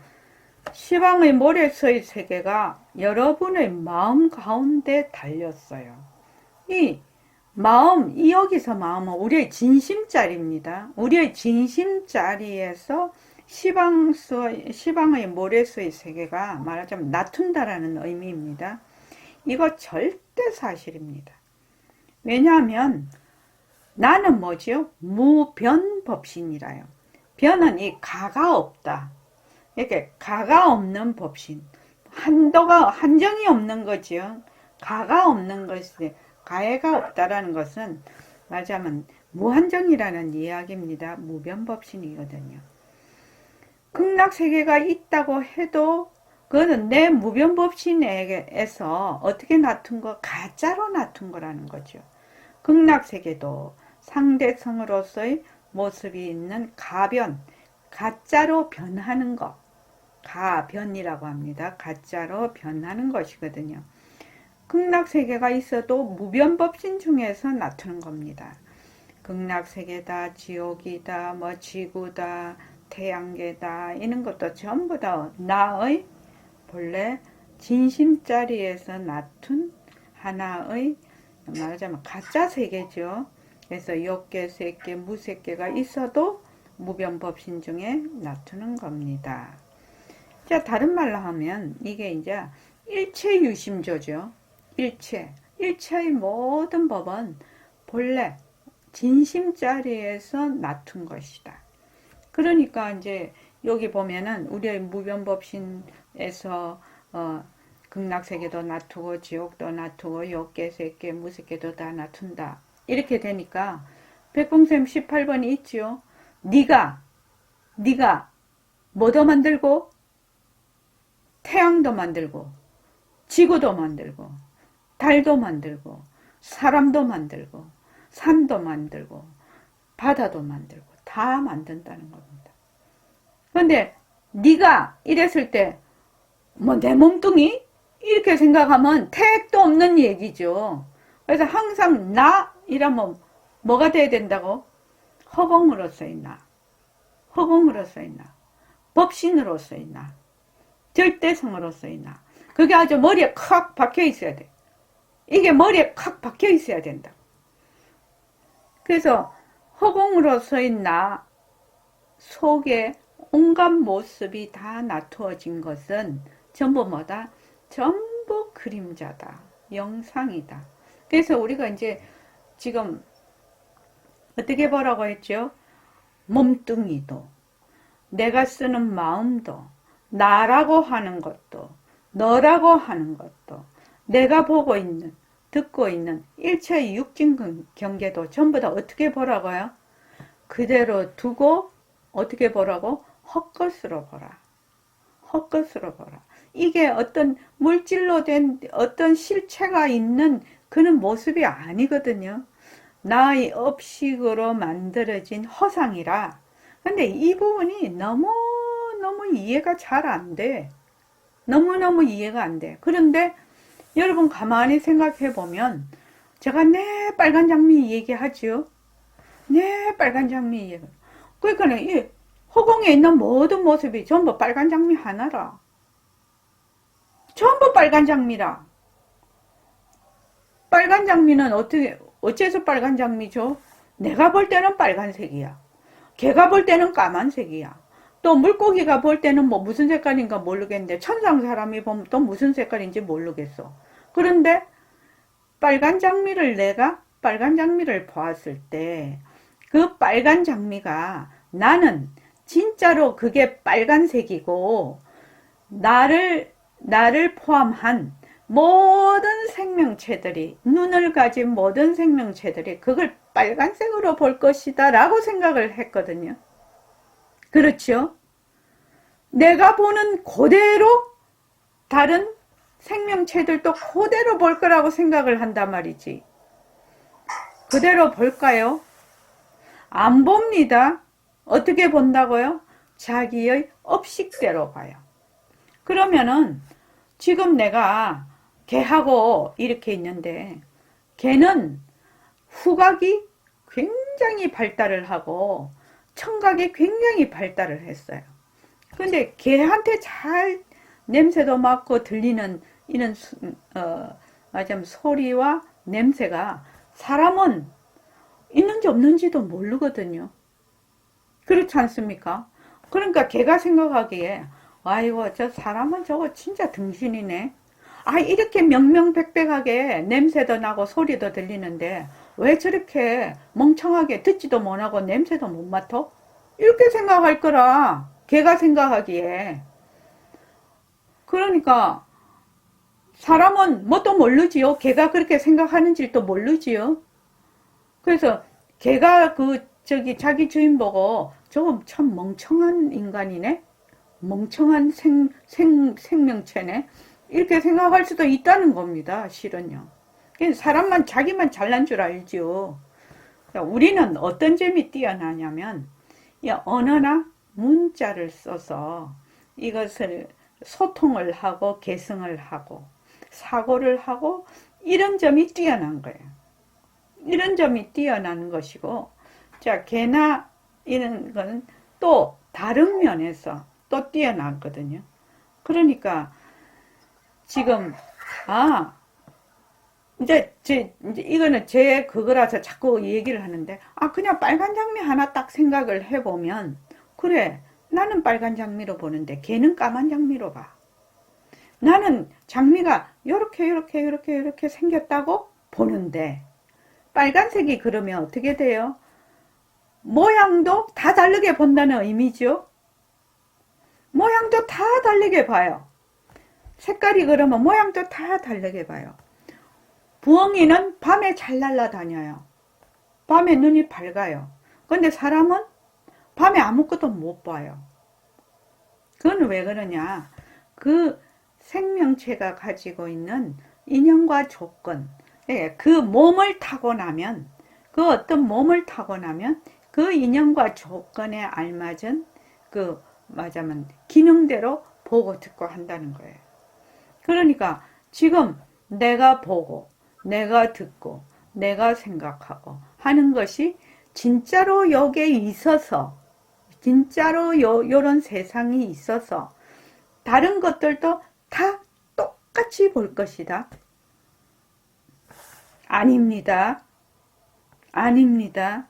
시방의 모래서의 세계가 여러분의 마음 가운데 달렸어요. 이 마음, 여기서 마음은 우리의 진심자리입니다. 우리의 진심자리에서 시방의 모래수의 세계가 말하자면 나툰다라는 의미입니다. 이거 절대 사실입니다. 왜냐하면 나는 뭐지요? 무변법신이라요. 변은 이 가가 없다. 이렇게 가가 없는 법신. 한정이 없는 거지요. 가가 없는 것이, 가해가 없다라는 것은 말하자면 무한정이라는 이야기입니다. 무변법신이거든요. 극락세계가 있다고 해도 그거는 내 무변법신에서 어떻게 나툰 거? 가짜로 나툰 거라는 거죠. 극락세계도 상대성으로서의 모습이 있는 가변, 가짜로 변하는 것, 가변이라고 합니다. 가짜로 변하는 것이거든요. 극락세계가 있어도 무변법신 중에서 나타는 겁니다. 극락세계다, 지옥이다, 뭐 지구다, 태양계다, 이런 것도 전부 다 나의 본래 진심자리에서 나툰 하나의 말하자면 가짜 세계죠. 그래서 욕계, 쇠계, 무쇠계가 있어도 무변법신 중에 나타는 겁니다. 자, 다른 말로 하면 이게 이제 일체유심조죠. 일체의 모든 법은 본래 진심자리에서 나툰 것이다. 그러니까 이제 여기 보면은 우리의 무변법신에서 극락세계도 나투고 지옥도 나투고 욕계, 쇠계, 무쇠계도 다 나툰다. 이렇게 되니까 백공쌤 18번이 있죠. 네가 뭐도 만들고 태양도 만들고 지구도 만들고 달도 만들고 사람도 만들고 산도 만들고 바다도 만들고 다 만든다는 겁니다. 그런데 네가 이랬을 때 뭐 내 몸뚱이? 이렇게 생각하면 택도 없는 얘기죠. 그래서 항상 나 이러면 뭐가 돼야 된다고? 허공으로서의 나, 허공으로서의 나, 법신으로서의 나, 절대성으로서의 나. 그게 아주 머리에 콱 박혀 있어야 돼. 이게 머리에 콱 박혀 있어야 된다. 그래서 허공으로서의 나 속에 온갖 모습이 다 나투어진 것은 전부 뭐다? 전부 그림자다. 영상이다. 그래서 우리가 이제 지금 어떻게 보라고 했죠? 몸뚱이도, 내가 쓰는 마음도, 나라고 하는 것도, 너라고 하는 것도, 내가 보고 있는, 듣고 있는 일체의 육진 경계도 전부 다 어떻게 보라고요? 그대로 두고 어떻게 보라고? 헛것으로 보라. 헛것으로 보라. 이게 어떤 물질로 된 어떤 실체가 있는 그런 모습이 아니거든요. 나의 업식으로 만들어진 허상이라. 근데 이 부분이 너무너무 이해가 잘 안 돼. 너무너무 이해가 안 돼. 그런데 여러분 가만히 생각해 보면 제가 네 빨간 장미 얘기하죠. 네 빨간 장미 얘기. 그러니까 이 허공에 있는 모든 모습이 전부 빨간 장미 하나라. 전부 빨간 장미라. 빨간 장미는 어째서 빨간 장미죠? 내가 볼 때는 빨간색이야. 걔가 볼 때는 까만색이야. 또 물고기가 볼 때는 뭐 무슨 색깔인가 모르겠는데 천상 사람이 보면 또 무슨 색깔인지 모르겠어. 그런데 빨간 장미를 내가 빨간 장미를 보았을 때 그 빨간 장미가 나는 진짜로 그게 빨간색이고 나를 포함한 모든 생명체들이 눈을 가진 모든 생명체들이 그걸 빨간색으로 볼 것이다 라고 생각을 했거든요. 그렇죠? 내가 보는 그대로 다른 생명체들도 그대로 볼 거라고 생각을 한단 말이지. 그대로 볼까요? 안 봅니다. 어떻게 본다고요? 자기의 업식대로 봐요. 그러면은 지금 내가 걔하고 이렇게 있는데 걔는 후각이 굉장히 발달을 하고 청각이 굉장히 발달을 했어요. 근데 걔한테 잘 냄새도 맡고 들리는 이런 소리와 냄새가 사람은 있는지 없는지도 모르거든요. 그렇지 않습니까? 그러니까 걔가 생각하기에 아이고 저 사람은 저거 진짜 등신이네. 아 이렇게 명명백백하게 냄새도 나고 소리도 들리는데 왜 저렇게 멍청하게 듣지도 못하고 냄새도 못 맡아? 이렇게 생각할 거라 걔가 생각하기에. 그러니까 사람은 뭣도 모르지요. 걔가 그렇게 생각하는지도 모르지요. 그래서 걔가 자기 주인 보고 저거 참 멍청한 인간이네. 멍청한 생명체네. 이렇게 생각할 수도 있다는 겁니다. 실은요. 사람만 자기만 잘난 줄 알죠. 우리는 어떤 점이 뛰어나냐면 언어나 문자를 써서 이것을 소통을 하고 계승을 하고 사고를 하고 이런 점이 뛰어난 거예요. 이런 점이 뛰어난 것이고, 자, 개나 이런 거는 또 다른 면에서 또 뛰어나거든요. 그러니까 지금 이제 이거는 제 그거라서 자꾸 얘기를 하는데, 그냥 빨간 장미 하나 딱 생각을 해보면, 그래, 나는 빨간 장미로 보는데 걔는 까만 장미로 봐. 나는 장미가 요렇게 생겼다고 보는데, 빨간색이 그러면 어떻게 돼요? 모양도 다 다르게 본다는 의미죠. 모양도 다 다르게 봐요. 색깔이 그러면 모양도 다 다르게 봐요. 부엉이는 밤에 잘 날아다녀요. 밤에 눈이 밝아요. 근데 사람은 밤에 아무것도 못 봐요. 그건 왜 그러냐? 그 생명체가 가지고 있는 인연과 조건, 그 몸을 타고나면, 그 어떤 몸을 타고나면 그 인연과 조건에 알맞은 말하자면 기능대로 보고 듣고 한다는 거예요. 그러니까 지금 내가 보고 내가 듣고 내가 생각하고 하는 것이 진짜로 여기에 있어서, 진짜로 요런 세상이 있어서 다른 것들도 다 똑같이 볼 것이다. 아닙니다. 아닙니다.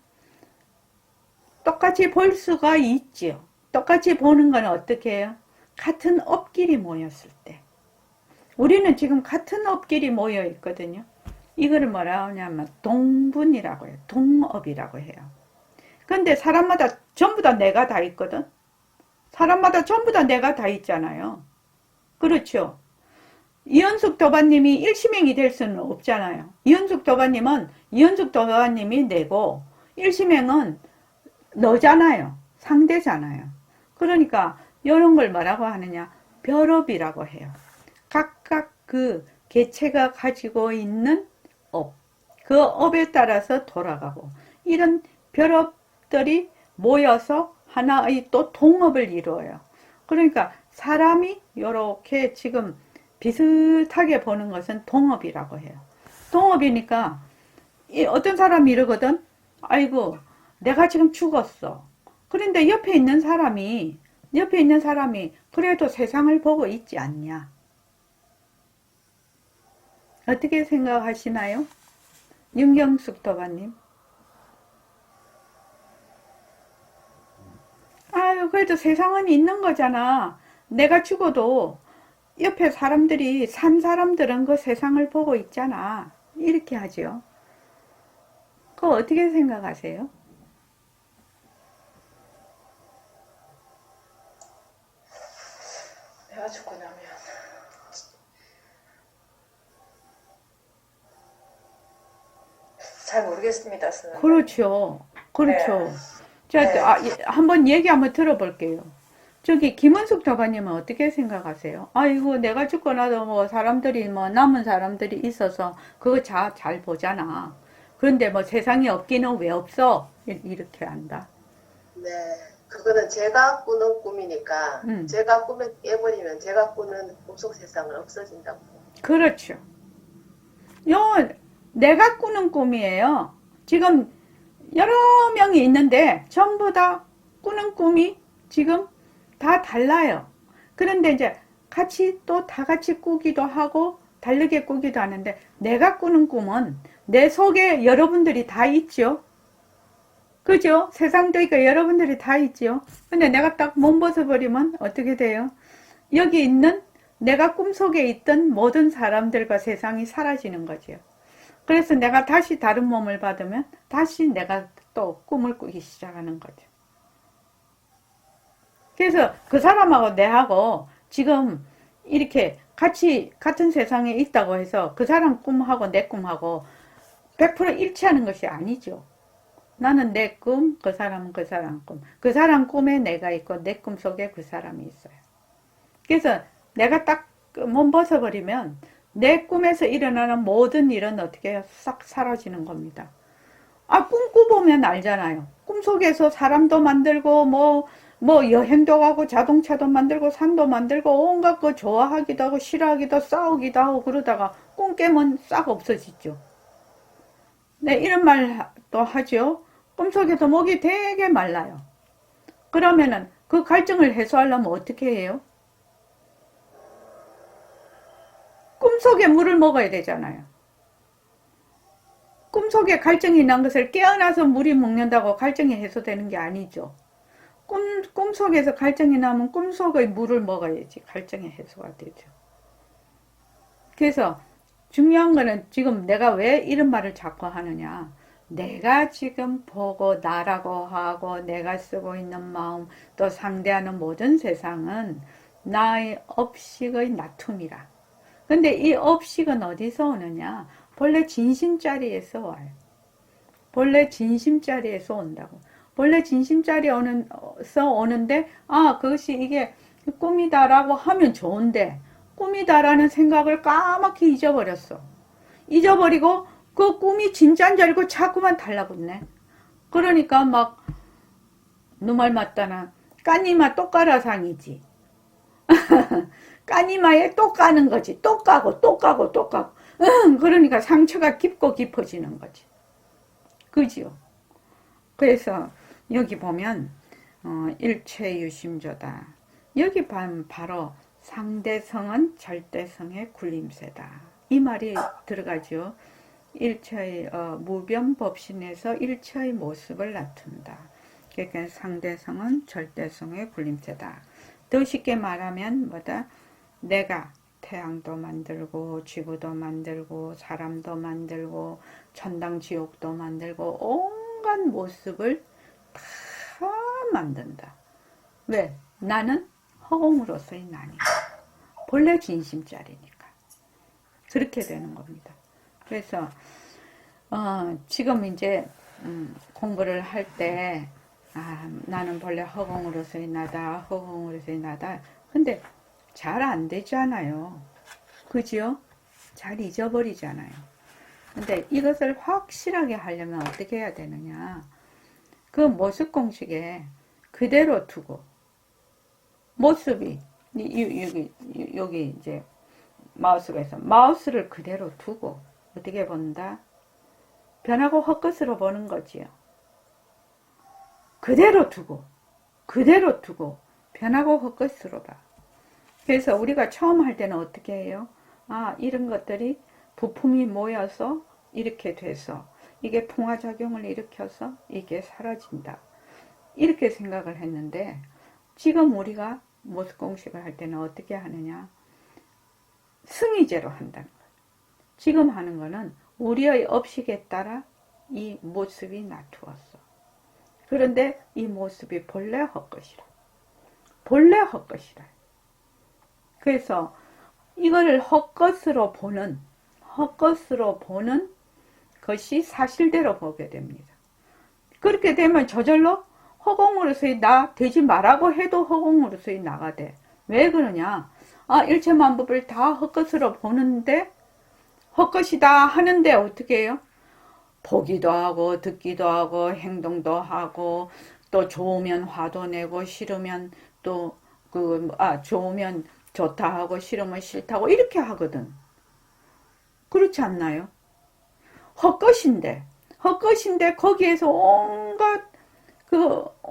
똑같이 볼 수가 있지요. 똑같이 보는 건 어떻게 해요? 같은 업끼리 모였을 때. 우리는 지금 같은 업끼리 모여 있거든요. 이거를 뭐라 하냐면 동분이라고 해요. 동업이라고 해요. 근데 사람마다 전부 다 내가 다 있거든. 사람마다 전부 다 내가 다 있잖아요. 그렇죠. 이현숙 도반님이 일시맹이 될 수는 없잖아요. 이현숙 도반님이 내고 일시맹은 너잖아요. 상대잖아요. 그러니까 이런 걸 뭐라고 하느냐? 별업이라고 해요. 각각 그 개체가 가지고 있는 업, 그 업에 따라서 돌아가고, 이런 별업들이 모여서 하나의 또 동업을 이루어요. 그러니까 사람이 이렇게 지금 비슷하게 보는 것은 동업이라고 해요. 동업이니까 어떤 사람이 이러거든. 아이고, 내가 지금 죽었어. 그런데 옆에 있는 사람이 그래도 세상을 보고 있지 않냐? 어떻게 생각하시나요? 윤경숙 도반님. 아유, 그래도 세상은 있는 거잖아. 내가 죽어도 옆에 사람들이, 산 사람들은 그 세상을 보고 있잖아. 이렇게 하죠. 그거 어떻게 생각하세요? 내가 죽고 나면 잘 모르겠습니다. 쓰는 그렇죠. 그렇죠. 네. 자, 네. 한번 얘기 한번 들어볼게요. 저기 김은숙 도반님은 어떻게 생각하세요? 아이고, 내가 죽고 나도 뭐 사람들이, 뭐 남은 사람들이 있어서 그거 잘 보잖아. 그런데 뭐 세상에 없기는 왜 없어? 이렇게 한다. 네, 그거는 제가 꾸는 꿈이니까 제가 꿈에 깨버리면 제가 꾸는 꿈속 세상은 없어진다고. 그렇죠. 내가 꾸는 꿈이에요. 지금 여러 명이 있는데 전부 다 꾸는 꿈이 지금 다 달라요. 그런데 이제 같이 또 다 같이 꾸기도 하고 다르게 꾸기도 하는데, 내가 꾸는 꿈은 내 속에 여러분들이 다 있죠. 그죠? 세상도 있고 여러분들이 다 있죠. 근데 내가 딱 몸 벗어버리면 어떻게 돼요? 여기 있는 내가 꿈속에 있던 모든 사람들과 세상이 사라지는 거죠. 그래서 내가 다시 다른 몸을 받으면 다시 내가 또 꿈을 꾸기 시작하는 거죠. 그래서 그 사람하고 내하고 지금 이렇게 같은 세상에 있다고 해서 그 사람 꿈하고 내 꿈하고 100% 일치하는 것이 아니죠. 나는 내 꿈, 그 사람은 그 사람 꿈. 그 사람 꿈에 내가 있고 내 꿈 속에 그 사람이 있어요. 그래서 내가 딱 몸 벗어버리면 내 꿈에서 일어나는 모든 일은 어떻게 해요? 싹 사라지는 겁니다. 아, 꿈 꾸보면 알잖아요. 꿈속에서 사람도 만들고 뭐 여행도 가고 자동차도 만들고 산도 만들고 온갖 거 좋아하기도 하고 싫어하기도 싸우기도 하고 그러다가 꿈 깨면 싹 없어지죠. 네, 이런 말도 하죠. 꿈속에서 목이 되게 말라요. 그러면은 그 갈증을 해소하려면 어떻게 해요? 꿈속에 물을 먹어야 되잖아요. 꿈속에 갈증이 난 것을 깨어나서 물이 먹는다고 갈증이 해소되는 게 아니죠. 꿈속에서 갈증이 나면 꿈속의 물을 먹어야지 갈증이 해소가 되죠. 그래서 중요한 거는 지금 내가 왜 이런 말을 자꾸 하느냐. 내가 지금 보고 나라고 하고 내가 쓰고 있는 마음 또 상대하는 모든 세상은 나의 업식의 나툼이라. 근데 이 업식은 어디서 오느냐? 본래 진심자리에서 와요. 본래 진심자리에서 온다고. 본래 진심자리에서 오는데 그것이 이게 꿈이다라고 하면 좋은데 꿈이다라는 생각을 까맣게 잊어버렸어. 잊어버리고 그 꿈이 진짜인 줄 알고 자꾸만 달라붙네. 그러니까 막 누말 맞다나 까니마 똑가라상이지. 까니마에 또 까는 거지. 또 까고 또 까고 또 까고. 그러니까 상처가 깊고 깊어지는 거지. 그지요? 그래서 여기 보면 일체유심조다. 여기 바로 상대성은 절대성의 굴림새다. 이 말이 들어가죠. 일체의 무변법신에서 일체의 모습을 나툰다. 그러니까 상대성은 절대성의 굴림새다. 더 쉽게 말하면 뭐다? 내가 태양도 만들고 지구도 만들고 사람도 만들고 천당 지옥도 만들고 온갖 모습을 다 만든다. 왜? 나는 허공으로서의 나니까. 본래 진심자리니까. 그렇게 되는 겁니다. 그래서 지금 이제 공부를 할 때 나는 본래 허공으로서의 나다. 허공으로서의 나다. 근데 잘 안 되잖아요. 그죠? 잘 잊어버리잖아요. 근데 이것을 확실하게 하려면 어떻게 해야 되느냐. 그 모습 공식에 그대로 두고 모습이 여기 이제 마우스가 있어. 마우스를 그대로 두고 어떻게 본다? 변하고 헛것으로 보는 거지요. 그대로 두고 변하고 헛것으로 봐. 그래서 우리가 처음 할 때는 어떻게 해요? 이런 것들이 부품이 모여서 이렇게 돼서 이게 통화작용을 일으켜서 이게 사라진다. 이렇게 생각을 했는데 지금 우리가 모습 공식을 할 때는 어떻게 하느냐? 승의제로 한다는 거예요. 지금 하는 거는 우리의 업식에 따라 이 모습이 나투었어. 그런데 이 모습이 본래 헛것이라. 본래 헛것이라. 그래서 이거를 헛것으로 보는 것이 사실대로 보게 됩니다. 그렇게 되면 저절로 허공으로서의 나 되지 말라고 해도 허공으로서의 나가 돼. 왜 그러냐? 일체만법을 다 헛것으로 보는데 헛것이다 하는데 어떻게 해요? 보기도 하고 듣기도 하고 행동도 하고 또 좋으면 화도 내고 싫으면 또 좋으면 좋다 하고 싫으면 싫다고 이렇게 하거든. 그렇지 않나요? 헛것인데 거기에서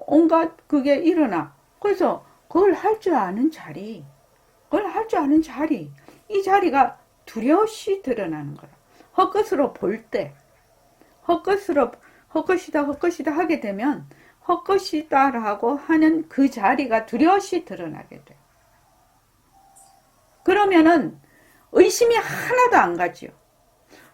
온갖 그게 일어나. 그래서 그걸 할 줄 아는 자리, 이 자리가 두려시 드러나는 거라. 헛것으로 볼 때, 헛것이다 하게 되면 헛것이다라고 하는 그 자리가 두려시 드러나게 돼. 그러면은 의심이 하나도 안 가지요.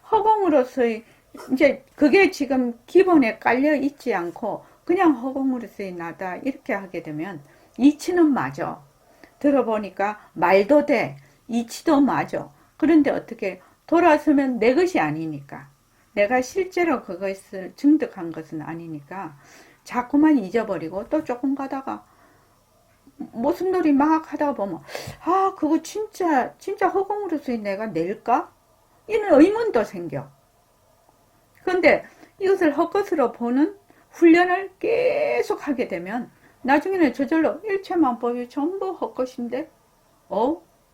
허공으로서의 이제 그게 지금 기본에 깔려 있지 않고 그냥 허공으로서의 나다 이렇게 하게 되면 이치는 맞아. 들어보니까 말도 돼. 이치도 맞아. 그런데 어떻게 돌아서면 내 것이 아니니까. 내가 실제로 그것을 증득한 것은 아니니까 자꾸만 잊어버리고 또 조금 가다가 무슨 놀이 막 하다가 보면 아 그거 진짜 허공으로서 내가 낼까? 이런 의문도 생겨. 그런데 이것을 헛것으로 보는 훈련을 계속 하게 되면 나중에는 저절로 일체만법이 전부 헛것인데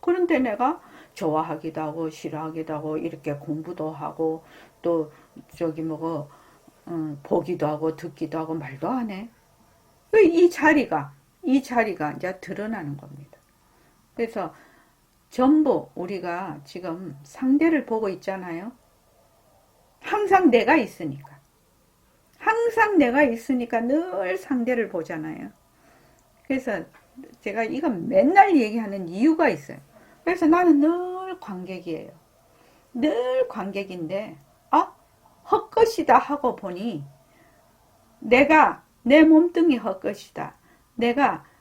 그런데 내가 좋아하기도 하고 싫어하기도 하고 이렇게 공부도 하고 또 저기 뭐고 보기도 하고 듣기도 하고 말도 안 해. 이 자리가 이제 드러나는 겁니다. 그래서 전부 우리가 지금 상대를 보고 있잖아요. 항상 내가 있으니까 늘 상대를 보잖아요. 그래서 제가 이건 맨날 얘기하는 이유가 있어요. 그래서 나는 늘 관객이에요. 늘 관객인데 헛것이다 하고 보니 내가 내 몸뚱이 헛것이다.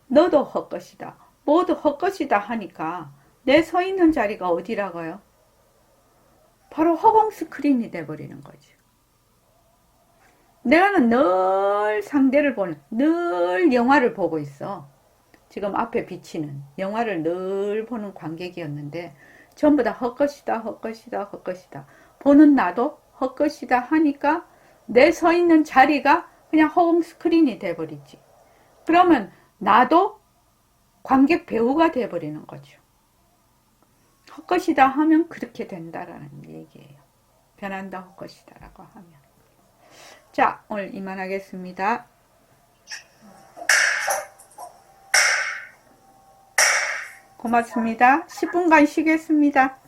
너도 헛것이다. 모두 헛것이다 하니까 내 서 있는 자리가 어디라고요? 바로 허공 스크린이 돼버리는 거죠. 내가는 늘 상대를 보는, 늘 영화를 보고 있어. 지금 앞에 비치는 영화를 늘 보는 관객이었는데 전부 다 헛것이다. 보는 나도 헛것이다 하니까 내 서 있는 자리가 그냥 허공 스크린이 돼버리지. 그러면 나도 관객 배우가 돼버리는 거죠. 헛것이다 하면 그렇게 된다라는 얘기예요. 변한다 헛것이다라고 하면. 자, 오늘 이만하겠습니다. 고맙습니다. 10분간 쉬겠습니다.